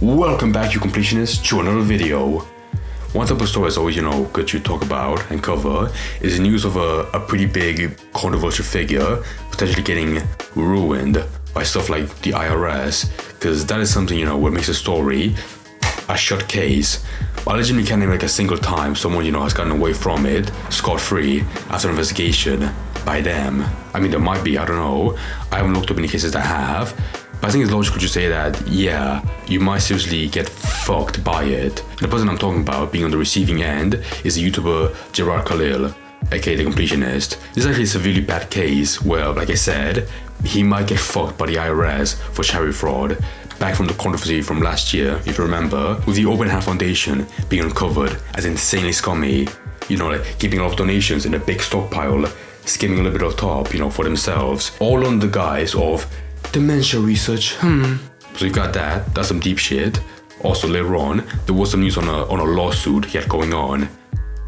Welcome back, you completionists, to another video. One type of story is always, good to talk about and cover is the news of a pretty big controversial figure potentially getting ruined by stuff like the IRS, because that is something, what makes a story a shut case. I legitimately can't name like a single time someone, has gotten away from it scot-free after an investigation by them. I mean, there might be, I don't know. I haven't looked up any cases that have. But I think it's logical to say that, yeah, you might seriously get fucked by it. And the person I'm talking about being on the receiving end is the YouTuber Gerard Khalil, aka the Completionist. This is actually a severely bad case where, like I said, he might get fucked by the IRS for charity fraud. Back from the controversy from last year, if you remember, with the Open Hand Foundation being uncovered as insanely scummy. Like keeping a lot of donations in a big stockpile, skimming a little bit of top, for themselves. All on the guise of dementia research. So you got that. That's some deep shit. Also later on, there was some news on a lawsuit he had going on,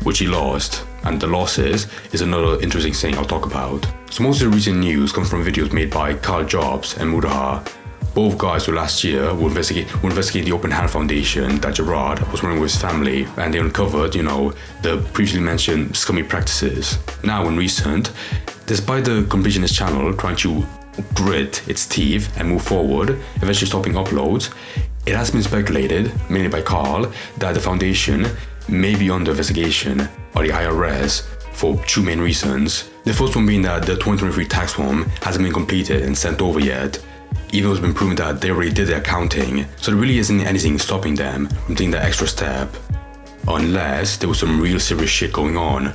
which he lost. And the losses is another interesting thing I'll talk about. So most of the recent news comes from videos made by Carl Jobs and Mudaha. Both guys who last year were investigating the Open Hand Foundation that Gerard was running with his family, and they uncovered, the previously mentioned scummy practices. Now in recent, despite the Completionist channel trying to grit its teeth and move forward, eventually stopping uploads, it has been speculated, mainly by Carl, that the foundation may be under investigation by the IRS for two main reasons. The first one being that the 2023 tax form hasn't been completed and sent over yet, even though it's been proven that they already did their accounting, so there really isn't anything stopping them from taking that extra step, unless there was some real serious shit going on,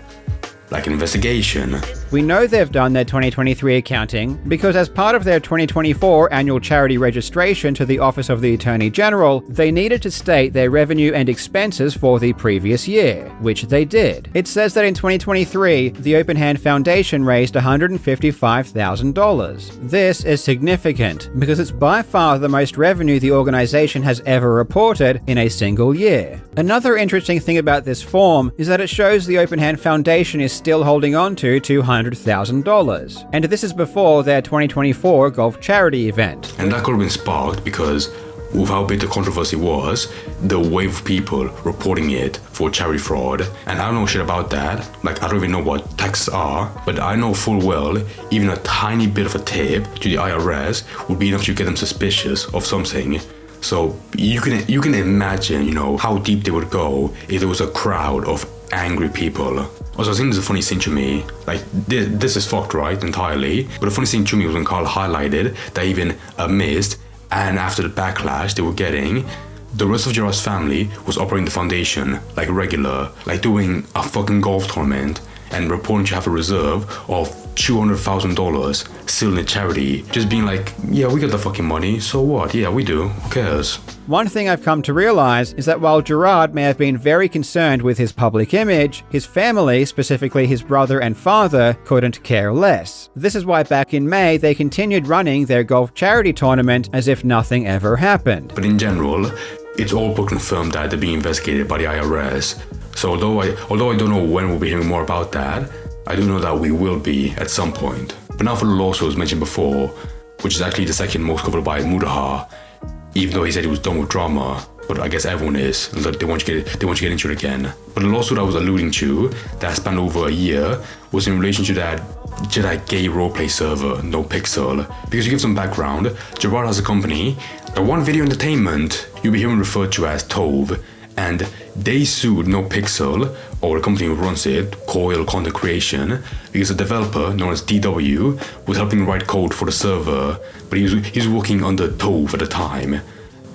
like an investigation. We know they've done their 2023 accounting because as part of their 2024 annual charity registration to the Office of the Attorney General, they needed to state their revenue and expenses for the previous year, which they did. It says that in 2023, the Open Hand Foundation raised $155,000. This is significant because it's by far the most revenue the organization has ever reported in a single year. Another interesting thing about this form is that it shows the Open Hand Foundation is still holding on to $200,000, and this is before their 2024 golf charity event. And that could have been sparked because with how big the controversy was, the wave of people reporting it for charity fraud. And I don't know shit about that, like I don't even know what taxes are, but I know full well even a tiny bit of a tip to the IRS would be enough to get them suspicious of something. So you can imagine, how deep they would go if there was a crowd of angry people. Also, I think there's a funny thing to me. Like, this is fucked, right? Entirely. But the funny thing to me was when Carl highlighted that even amidst and after the backlash they were getting, the rest of Gerard's family was operating the foundation like regular, like doing a fucking golf tournament and reporting to have a reserve of $200,000 still in the charity. Just being like, yeah, we got the fucking money, so what? Yeah, we do. Who cares? One thing I've come to realize is that while Gerard may have been very concerned with his public image, his family, specifically his brother and father, couldn't care less. This is why back in May they continued running their golf charity tournament as if nothing ever happened. But in general, it's all but confirmed that they're being investigated by the IRS. So although I don't know when we'll be hearing more about that, I do know that we will be at some point. But now for the lawsuit mentioned before, which is actually the second most covered by Mudaha, even though he said he was done with drama, but I guess everyone is. They want to get into it again. But the lawsuit I was alluding to, that spanned over a year, was in relation to that gay roleplay server, NoPixel. Because to give some background, Gerard has a company, the One Video Entertainment, you'll be hearing referred to as Tove, and they sued NoPixel, or the company who runs it, Coil Content Creation, because a developer known as DW was helping write code for the server, but he was working under Tove at the time.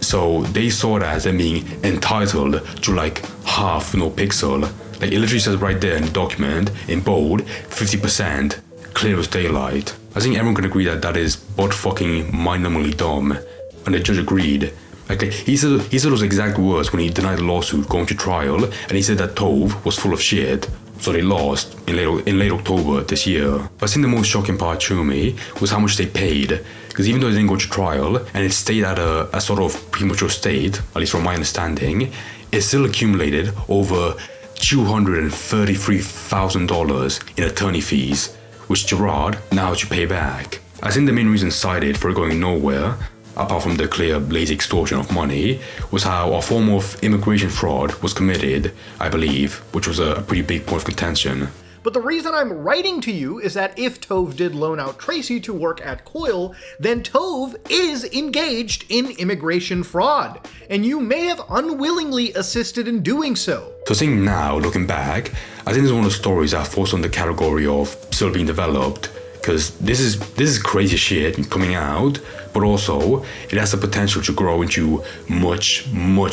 So they saw it as them being entitled to like half NoPixel. Like it literally says right there in the document, in bold, 50%, clear as daylight. I think everyone can agree that that is butt fucking mind-numbingly dumb, and the judge agreed. Like, he said those exact words when he denied the lawsuit going to trial, and he said that Tove was full of shit. So they lost in late October this year. But I think the most shocking part to me was how much they paid. Because even though they didn't go to trial, and it stayed at a sort of premature state, at least from my understanding, it still accumulated over $233,000 in attorney fees, which Gerard now has to pay back. I think the main reason cited for it going nowhere apart from the clear lazy extortion of money, was how a form of immigration fraud was committed, I believe, which was a pretty big point of contention. But the reason I'm writing to you is that if Tove did loan out Tracy to work at Coil, then Tove is engaged in immigration fraud, and you may have unwillingly assisted in doing so. So seeing now, looking back, I think this is one of the stories that falls on the category of still being developed, because this is crazy shit coming out, but also it has the potential to grow into much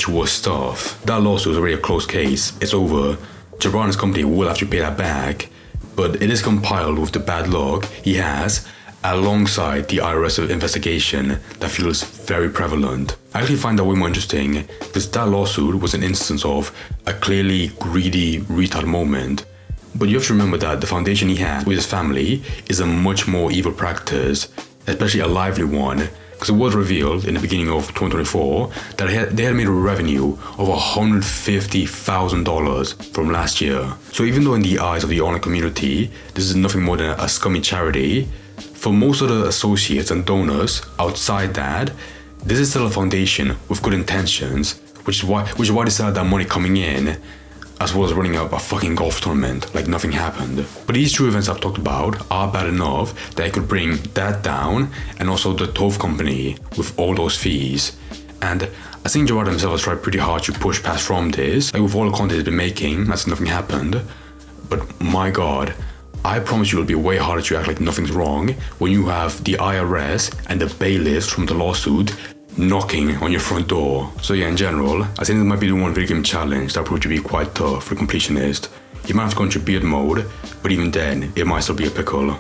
worse stuff. That lawsuit is already a closed case. It's over. Jabran's company will have to pay that back, but it is compiled with the bad luck he has alongside the IRS investigation that feels very prevalent. I actually find that way more interesting because that lawsuit was an instance of a clearly greedy retard moment. But you have to remember that the foundation he had with his family is a much more evil practice, especially a lively one, because it was revealed in the beginning of 2024 that they had made a revenue of $150,000 from last year. So even though in the eyes of the honor community, this is nothing more than a scummy charity, for most of the associates and donors outside that, this is still a foundation with good intentions, which is why they still had that money coming in, as well as running a fucking golf tournament like nothing happened. But these two events I've talked about are bad enough that I could bring that down, and also the Tove company with all those fees. And I think Gerard himself has tried pretty hard to push past from this, like with all the content he's been making, as nothing happened. But my god, I promise you it'll be way harder to act like nothing's wrong when you have the IRS and the bailiffs from the lawsuit knocking on your front door. So yeah, in general, I think this might be the one video game challenge that proved to be quite tough for Completionist. You might have to go into beard mode, but even then, it might still be a pickle.